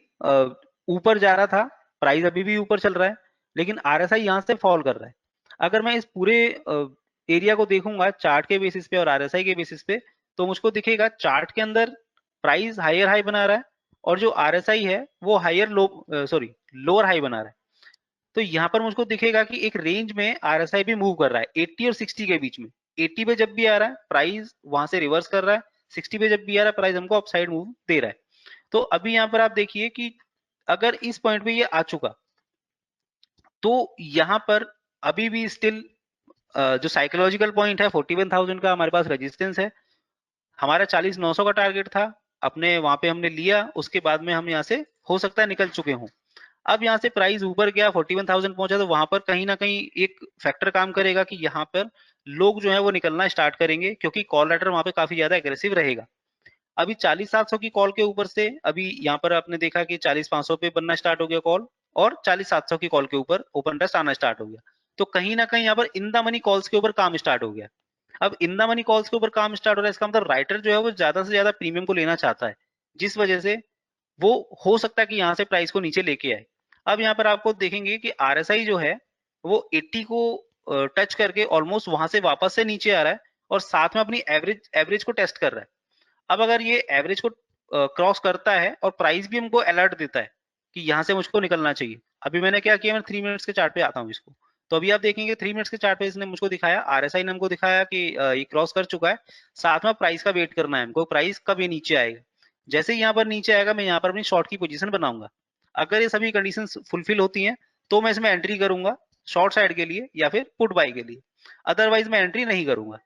ऊपर जा रहा था, प्राइस अभी भी ऊपर चल रहा है, लेकिन आरएसआई यहाँ से फॉल कर रहा है। अगर मैं इस पूरे एरिया को देखूंगा चार्ट के बेसिस पे और आरएसआई के बेसिस पे, तो मुझको दिखेगा चार्ट के अंदर प्राइस हायर हाई बना रहा है और जो आरएसआई है वो higher low sorry lower high बना रहा है। तो यहाँ पर मुझको दिखेगा कि एक रेंज में आरएसआई भी मूव कर रहा है 80 और 60 के बीच में। 80 पे जब भी आ रहा है प्राइस वहां से रिवर्स कर रहा है, 60 पे जब भी आ रहा है प्राइस हमको अपसाइड मूव दे रहा है। तो अभी यहाँ पर आप देखिए कि अगर इस पॉइंट पे ये आ चुका तो यहाँ पर अभी भी स्टिल जो साइकोलॉजिकल पॉइंट है 41,000 का हमारे पास रेजिस्टेंस है। हमारा 40,900 का टारगेट था, अपने वहां पे हमने लिया, उसके बाद में हम यहाँ से हो सकता है निकल चुके हों। अब यहाँ से प्राइस ऊपर गया 41,000 पहुंचा, तो वहां पर कहीं ना कहीं एक फैक्टर काम करेगा कि यहाँ पर लोग जो है वो निकलना स्टार्ट करेंगे, क्योंकि कॉल लेटर वहां पे काफी ज्यादा एग्रेसिव रहेगा। अभी 40,700 की कॉल के ऊपर से अभी यहाँ पर आपने देखा कि 40,500 पे बनना स्टार्ट हो गया कॉल, और 40,700 की कॉल के ऊपर ओपन टेस्ट आना स्टार्ट हो गया। तो कहीं ना कहीं यहाँ पर इन द मनी कॉल्स के ऊपर काम स्टार्ट हो गया। अब इन द मनी कॉल्स के ऊपर काम स्टार्ट हो रहा है, इसका मतलब राइटर जो है वो ज्यादा से ज्यादा प्रीमियम को लेना चाहता है, जिस वजह से वो हो सकता है कि यहाँ से प्राइस को नीचे लेके आए। अब यहाँ पर आपको देखेंगे कि आरएसआई जो है वो 80 को टच करके ऑलमोस्ट वहां से वापस से नीचे आ रहा है और साथ में अपनी एवरेज एवरेज को टेस्ट कर रहा है। अब अगर ये एवरेज को क्रॉस करता है और प्राइस भी हमको अलर्ट देता है कि यहाँ से मुझको निकलना चाहिए। अभी मैंने क्या किया, मैं 3 मिनट्स के चार्ट पे आता हूँ इसको। तो अभी आप देखेंगे 3 मिनट्स के चार्ट पे इसने मुझको दिखाया, आरएसआई ने हमको दिखाया कि ये क्रॉस कर चुका है। साथ में प्राइस का वेट करना है हमको, प्राइस कब ये नीचे आएगा। जैसे ही यहाँ पर नीचे आएगा मैं यहाँ पर अपनी शॉर्ट की पोजीशन बनाऊंगा। अगर ये सभी कंडीशन फुलफिल होती हैं तो मैं इसमें एंट्री करूंगा शॉर्ट साइड के लिए या फिर पुट बाय के लिए, अदरवाइज मैं एंट्री नहीं करूंगा।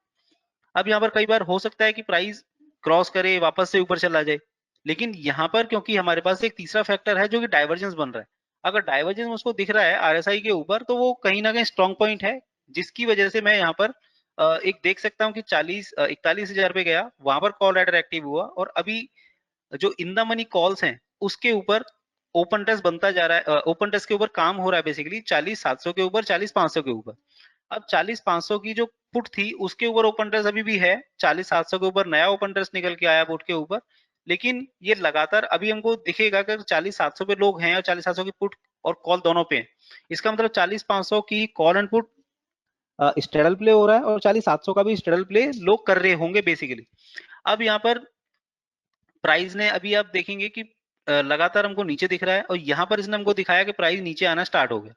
अब यहाँ पर कई बार हो सकता है कि प्राइस क्रॉस करे वापस से ऊपर चला जाए, लेकिन यहाँ पर क्योंकि हमारे पास एक तीसरा फैक्टर है जो कि डाइवर्जेंस बन रहा है। अगर डाइवर्जेंस उसको दिख रहा है आरएसआई के ऊपर तो वो कहीं ना कहीं स्ट्रॉन्ग पॉइंट है, जिसकी वजह से मैं यहाँ पर एक देख सकता हूँ कि 41,000 पे गया, वहां पर कॉल राइडर एक्टिव हुआ और अभी जो इन द मनी कॉल्स हैं उसके ऊपर ओपन टेस्ट बनता जा रहा है, ओपन टेस्ट के ऊपर काम हो रहा है बेसिकली 40,700 के ऊपर, 40,500 के ऊपर। अब 40,500 की जो पुट थी उसके ऊपर ओपन टेस्ट अभी भी है, 40,700 के ऊपर नया ओपन टेस्ट निकल के आया पुट के ऊपर। लेकिन ये लगातार अभी हमको दिखेगा कि 40,700 पे लोग हैं और 40,700 की पुट और कॉल दोनों पे हैं। इसका मतलब 40,500 की call and put straddle play हो रहा है और 40,700 का भी स्ट्रेडल प्ले लोग कर रहे होंगे बेसिकली। अब यहाँ पर प्राइस ने अभी आप देखेंगे कि लगातार हमको नीचे दिख रहा है और यहाँ पर इसने हमको दिखाया कि प्राइस नीचे आना स्टार्ट हो गया।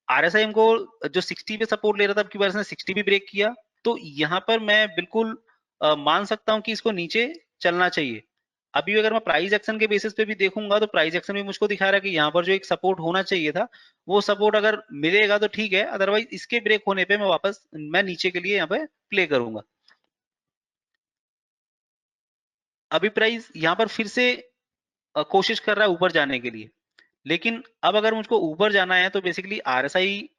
आरएसआई हमको जो 60 पे सपोर्ट ले रहा था, अब की बार इसने 60 भी ब्रेक किया, तो यहाँ पर मैं बिल्कुल मान सकता हूँ कि इसको नीचे चलना चाहिए। अभी अगर मैं प्राइस एक्शन के बेसिस पे भी देखूंगा तो प्राइस एक्शन भी मुझको दिखा रहा है कि यहाँ पर जो एक सपोर्ट होना चाहिए था वो सपोर्ट अगर मिलेगा तो ठीक है, अदरवाइज इसके ब्रेक होने पे मैं नीचे के लिए यहाँ पे प्ले करूंगा। अभी प्राइस यहाँ पर फिर से कोशिश कर रहा है ऊपर जाने के लिए, लेकिन अब अगर मुझको ऊपर जाना है तो बेसिकली आरएसआई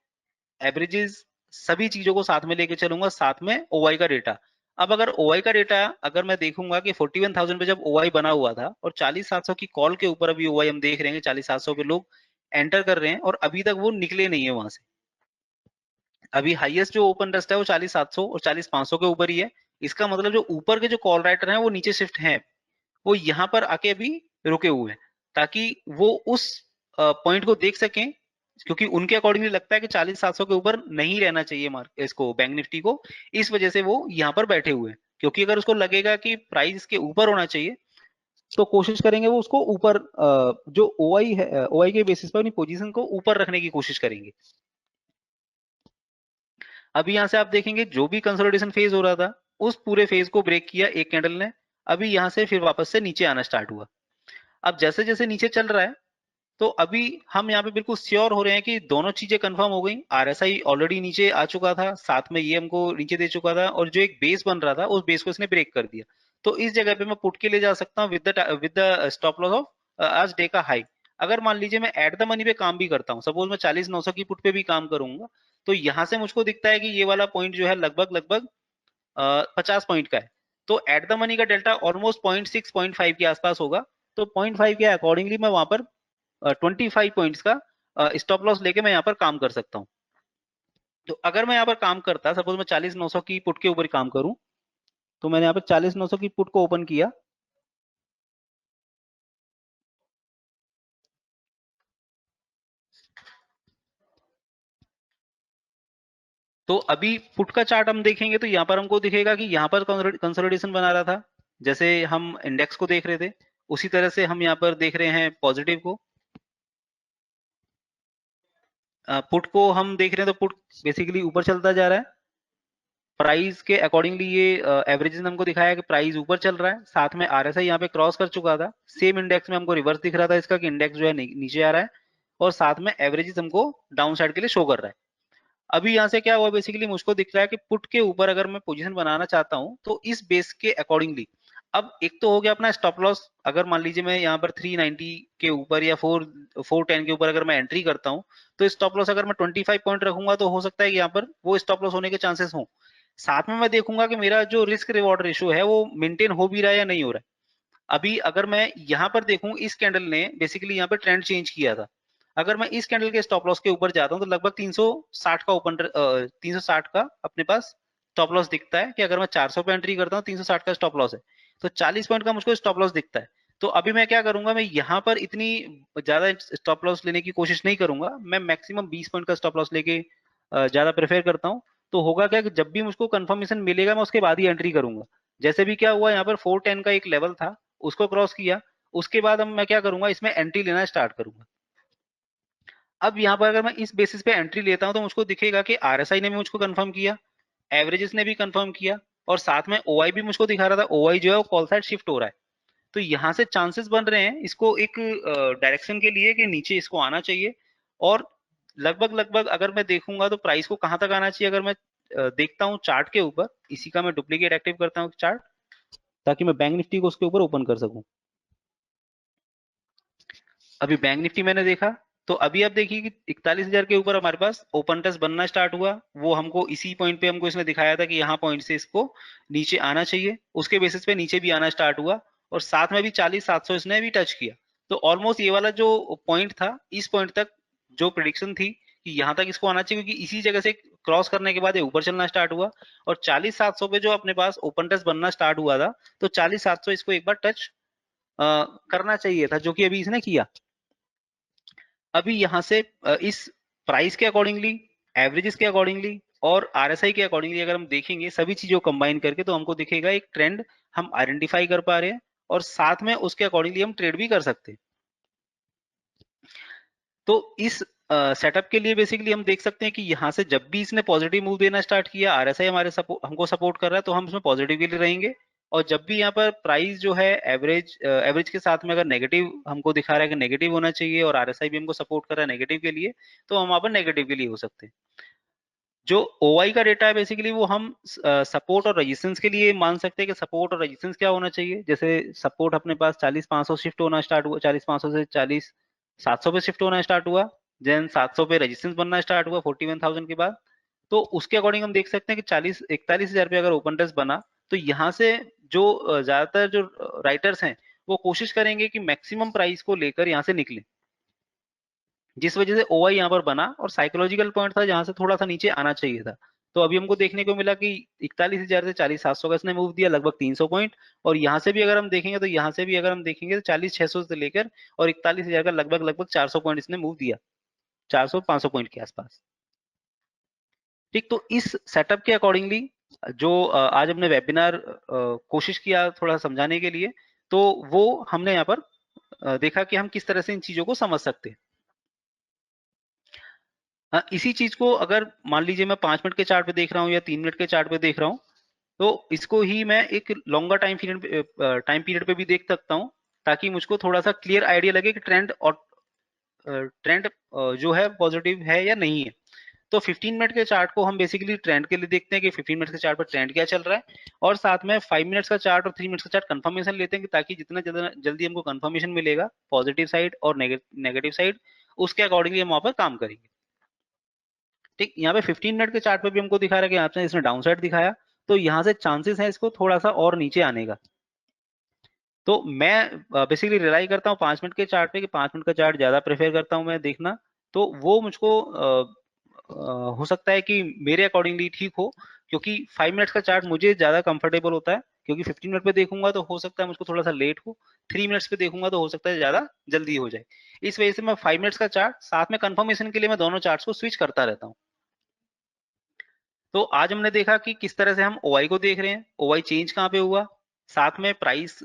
एवरेजेस सभी चीजों को साथ में लेके चलूंगा, साथ में ओआई का डेटा। अब अगर ओआई का डेटा अगर मैं देखूंगा कि 41,000 पे जब ओआई बना हुआ था और 40,700 की कॉल के ऊपर अभी ओआई हम देख रहे हैं, 40,700 पे लोग एंटर कर रहे हैं और अभी तक वो निकले नहीं है वहां से। अभी हाईएस्ट जो ओपन रेस्ट है वो 40,700 और 40,500 के ऊपर ही है। इसका मतलब जो ऊपर के जो कॉल राइटर हैं वो नीचे शिफ्ट हैं, वो यहाँ पर आके अभी रुके हुए हैं ताकि वो उस पॉइंट को देख सकें, क्योंकि उनके अकॉर्डिंगली लगता है कि 40,700 के ऊपर नहीं रहना चाहिए मार्केट इसको बैंक निफ्टी को, इस वजह से वो यहाँ पर बैठे हुए हैं। क्योंकि अगर उसको लगेगा कि प्राइस के ऊपर होना चाहिए तो कोशिश करेंगे वो उसको ऊपर जो ओआई है ओआई के बेसिस पर अपनी पोजीशन को ऊपर रखने की कोशिश करेंगे। अभी यहाँ से आप देखेंगे जो भी कंसोलिडेशन फेज हो रहा था उस पूरे फेज को ब्रेक किया एक कैंडल ने, अभी यहाँ से फिर वापस से नीचे आना स्टार्ट हुआ। अब जैसे जैसे नीचे चल रहा है तो अभी हम यहाँ पे बिल्कुल श्योर हो रहे हैं कि दोनों चीजें कंफर्म हो गई। आरएसआई ऑलरेडी नीचे आ चुका था, साथ में ये हमको नीचे दे चुका था और जो एक बेस बन रहा था उस बेस को इसने ब्रेक कर दिया। तो इस जगह पे मैं पुट के ले जा सकता हूँ with the stop loss of आज डे का हाई। अगर मान लीजिए मैं एट द मनी पे काम भी करता हूँ, सपोज मैं 40,900 की पुट पे भी काम करूंगा, तो यहाँ से मुझको दिखता है कि ये वाला पॉइंट जो है लगभग लगभग 50 पॉइंट का है। तो एट द मनी का डेल्टा ऑलमोस्ट 0.6 0.5 के आसपास होगा। तो 0.5 के अकॉर्डिंगली मैं वहां पर 25 पॉइंट्स का स्टॉप लॉस लेके मैं यहाँ पर काम कर सकता हूँ। तो अगर मैं यहाँ पर काम करता, सपोज मैं 40,900 की पुट के ऊपर काम करूं, तो मैंने यहाँ पर 40,900 की पुट को ओपन किया। तो अभी पुट का चार्ट हम देखेंगे तो यहाँ पर हमको दिखेगा कि यहाँ पर कंसोलिडेशन बना रहा था, जैसे हम इंडेक्स को देख रहे थे उसी तरह से हम यहाँ पर देख रहे हैं पॉजिटिव को। पुट को हम देख रहे हैं तो पुट बेसिकली ऊपर चलता जा रहा है। प्राइस के अकॉर्डिंगली ये एवरेजेस ने हमको दिखाया कि प्राइस ऊपर चल रहा है, साथ में आरएसआई यहाँ पे क्रॉस कर चुका था। सेम इंडेक्स में हमको रिवर्स दिख रहा था इसका कि इंडेक्स जो है नीचे आ रहा है और साथ में एवरेजेस हमको डाउन साइड के लिए शो कर रहा है। अभी यहाँ से क्या हुआ, बेसिकली मुझको दिख रहा है कि पुट के ऊपर अगर मैं पोजीशन बनाना चाहता हूँ तो इस बेस के अकॉर्डिंगली, अब एक तो हो गया अपना स्टॉप लॉस। अगर मान लीजिए मैं यहाँ पर 390 के ऊपर या 410 के ऊपर अगर मैं एंट्री करता हूँ तो स्टॉप लॉस अगर मैं 25 पॉइंट रखूंगा तो हो सकता है कि यहाँ पर वो स्टॉप लॉस होने के चांसेस हों। साथ में मैं देखूंगा कि मेरा जो रिस्क रिवॉर्ड रेशियो है वो मेंटेन हो भी रहा है या नहीं हो रहा है। अभी अगर मैं यहाँ पर देखूं, इस कैंडल ने बेसिकली यहाँ पर ट्रेंड चेंज किया था। अगर मैं इस कैंडल के स्टॉप लॉस के ऊपर जाता हूँ तो लगभग 360 का 360 का अपने पास स्टॉप लॉस दिखता है कि अगर मैं 400 पे एंट्री करता हूँ 360 का स्टॉप लॉस है, तो 40 पॉइंट का मुझको स्टॉप लॉस दिखता है। तो अभी मैं क्या करूंगा, मैं यहाँ पर इतनी ज्यादा स्टॉप लॉस लेने की कोशिश नहीं करूंगा, मैं मैक्सिमम 20 पॉइंट का स्टॉप लॉस लेके ज्यादा प्रेफर करता हूँ। तो होगा क्या कि जब भी मुझको कंफर्मेशन मिलेगा मैं उसके बाद ही एंट्री करूंगा। जैसे भी क्या हुआ, यहाँ पर 410 का एक लेवल था उसको क्रॉस किया, उसके बाद अब मैं क्या करूंगा, इसमें एंट्री लेना स्टार्ट करूंगा। अब यहाँ पर अगर मैं इस बेसिस पे एंट्री लेता हूं तो मुझको दिखेगा कि आरएसआई ने भी मुझको कंफर्म किया, एवरेजेस ने भी कंफर्म किया और साथ में ओआई भी मुझको दिखा रहा था। ओआई जो है वो कॉल साइड शिफ्ट हो रहा है, तो यहाँ से चांसेस बन रहे हैं इसको एक डायरेक्शन के लिए कि नीचे इसको आना चाहिए। और लगभग लगभग अगर मैं देखूंगा तो प्राइस को कहां तक आना चाहिए, अगर मैं देखता हूँ चार्ट के ऊपर, इसी का मैं डुप्लीकेट एक्टिव करता हूँ चार्ट ताकि मैं बैंक निफ्टी को उसके ऊपर ओपन कर सकूं। अभी बैंक निफ्टी मैंने देखा तो अभी आप देखिए कि 41,000 के ऊपर हमारे पास ओपन टेस्ट बनना स्टार्ट हुआ। वो हमको इसी पॉइंट पे हमको इसने दिखाया था कि यहाँ पॉइंट से इसको नीचे आना चाहिए, उसके बेसिस पे नीचे भी आना स्टार्ट हुआ और साथ में भी 40,700 इसने भी टच किया। तो ऑलमोस्ट ये वाला जो पॉइंट था, इस पॉइंट तक जो प्रिडिक्शन थी कि यहाँ तक इसको आना चाहिए, क्योंकि इसी जगह से क्रॉस करने के बाद ये ऊपर चलना स्टार्ट हुआ और 40,700 पे जो अपने पास ओपन टेस्ट बनना स्टार्ट हुआ था, तो 40,700 इसको एक बार टच करना चाहिए था, जो कि अभी इसने किया। अभी यहाँ से इस प्राइस के अकॉर्डिंगली, एवरेजेस के अकॉर्डिंगली और RSI के अकॉर्डिंगली अगर हम देखेंगे सभी चीजों को कंबाइन करके, तो हमको दिखेगा एक ट्रेंड हम आइडेंटिफाई कर पा रहे हैं, और साथ में उसके अकॉर्डिंगली हम ट्रेड भी कर सकते हैं। तो इस सेटअप के लिए बेसिकली हम देख सकते हैं कि यहाँ से जब भी इसने पॉजिटिव मूव देना स्टार्ट किया, RSI हमारे हमको सपोर्ट कर रहा है, तो हम इसमें पॉजिटिव के लिए रहेंगे। और जब भी यहाँ पर प्राइस जो है एवरेज के साथ में अगर नेगेटिव हमको दिखा रहा है कि नेगेटिव होना चाहिए, और RSI भी हमको सपोर्ट कर रहा है नेगेटिव के लिए, तो हम वहां पर नेगेटिव के लिए हो सकते हैं। जो OI का डेटा है बेसिकली वो हम सपोर्ट और रेजिस्टेंस के लिए मान सकते हैं कि सपोर्ट और रेजिस्टेंस क्या होना चाहिए। जैसे सपोर्ट अपने पास 40-500 शिफ्ट होना स्टार्ट हुआ, 40-500 से 40-700 पे शिफ्ट होना स्टार्ट हुआ, देन 700 पे रेजिस्टेंस बनना स्टार्ट हुआ 41,000 के बाद। तो उसके अकॉर्डिंग हम देख सकते हैं कि 41,000 पे अगर ओपन टेस्ट बना, तो यहाँ से जो ज्यादातर जो राइटर्स हैं वो कोशिश करेंगे कि मैक्सिमम प्राइस को लेकर यहाँ से निकले, जिस वजह से OI यहाँ पर बना, और साइकोलॉजिकल पॉइंट था जहां से थोड़ा सा नीचे आना चाहिए था। तो अभी हमको देखने को मिला कि 41,000 से 40,700 का इसने मूव दिया, लगभग 300 पॉइंट। और यहाँ से भी अगर हम देखेंगे, तो यहाँ से भी अगर हम देखेंगे तो 40,600 से लेकर और 41,000 का लगभग 400 पॉइंट इसने मूव दिया, 400-500 पॉइंट के आसपास। ठीक, तो इस सेटअप के अकॉर्डिंगली जो आज हमने वेबिनार कोशिश किया थोड़ा समझाने के लिए, तो वो हमने यहाँ पर देखा कि हम किस तरह से इन चीजों को समझ सकते हैं। हाँ, इसी चीज को अगर मान लीजिए मैं 5 मिनट के चार्ट पे देख रहा हूँ या 3 मिनट के चार्ट पे देख रहा हूँ, तो इसको ही मैं एक लॉन्गर टाइम पीरियड पे भी देख सकता हूँ, ताकि मुझको थोड़ा सा क्लियर आइडिया लगे कि ट्रेंड जो है पॉजिटिव है या नहीं है। तो 15 मिनट के चार्ट को हम बेसिकली ट्रेंड के लिए देखते हैं कि 15 मिनट के चार्ट पर ट्रेंड क्या चल रहा है, और साथ में 5 मिनट्स का चार्ट और 3 मिनट्स का चार्ट कंफर्मेशन लेते हैं, कि ताकि जितना जल्दी हमको कंफर्मेशन मिलेगा पॉजिटिव साइड और नेगेटिव साइड, उसके अकॉर्डिंगली हम वहां पर काम करेंगे। ठीक, यहाँ पे 15 मिनट के चार्ट पे भी हमको दिखा रहा है कि आपने इसने डाउन साइड दिखाया, तो यहाँ से चांसेस है इसको थोड़ा सा और नीचे आने का। तो मैं बेसिकली रिलाई करता हूँ 5 मिनट के चार्ट पे, कि 5 मिनट का चार्ट ज्यादा प्रेफर करता हूँ मैं देखना। तो वो मुझको हो सकता है कि मेरे अकॉर्डिंगली ठीक हो, क्योंकि 5 मिनट्स का चार्ट मुझे ज्यादा कंफर्टेबल होता है, क्योंकि 15 मिनट पे देखूंगा तो हो सकता है मुझको थोड़ा सा लेट हो, 3 मिनट्स पे देखूंगा तो हो सकता है ज्यादा जल्दी हो जाए। इस वजह से मैं 5 मिनट्स का चार्ट साथ में कंफर्मेशन के लिए मैं दोनों चार्ट्स को स्विच करता रहता हूँ। तो आज हमने देखा कि किस तरह से हम OI को देख रहे हैं, OI चेंज कहाँ पे हुआ, साथ में प्राइस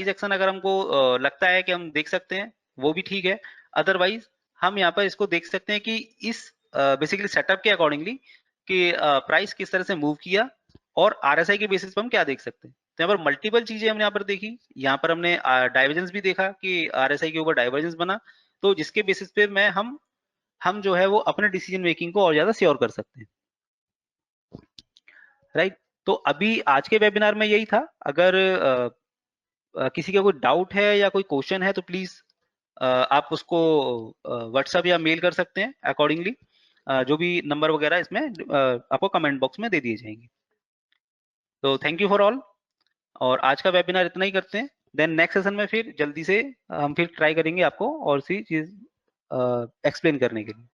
एक्शन अगर हमको लगता है कि हम देख सकते हैं, वो भी ठीक है। अदरवाइज हम यहाँ पर इसको देख सकते हैं कि इस बेसिकली सेटअप के अकॉर्डिंगली कि प्राइस किस तरह से मूव किया, और RSI के बेसिस पर हम क्या देख सकते हैं। तो यहाँ पर मल्टीपल चीजें हमने यहाँ पर देखी। यहाँ पर हमने डाइवर्जेंस भी देखा कि RSI के ऊपर डाइवर्जेंस बना, तो जिसके बेसिस पे हम जो है वो अपने डिसीजन मेकिंग को और ज्यादा श्योर कर सकते हैं, राइट। तो अभी आज के वेबिनार में यही था। अगर किसी का कोई डाउट है या कोई क्वेश्चन है, तो प्लीज आप उसको व्हाट्सएप या मेल कर सकते हैं अकॉर्डिंगली। जो भी नंबर वगैरह इसमें आपको कमेंट बॉक्स में दे दिए जाएंगे। तो थैंक यू फॉर ऑल, और आज का वेबिनार इतना ही करते हैं। देन नेक्स्ट सेशन में फिर जल्दी से हम फिर ट्राई करेंगे आपको और सी चीज एक्सप्लेन करने के लिए।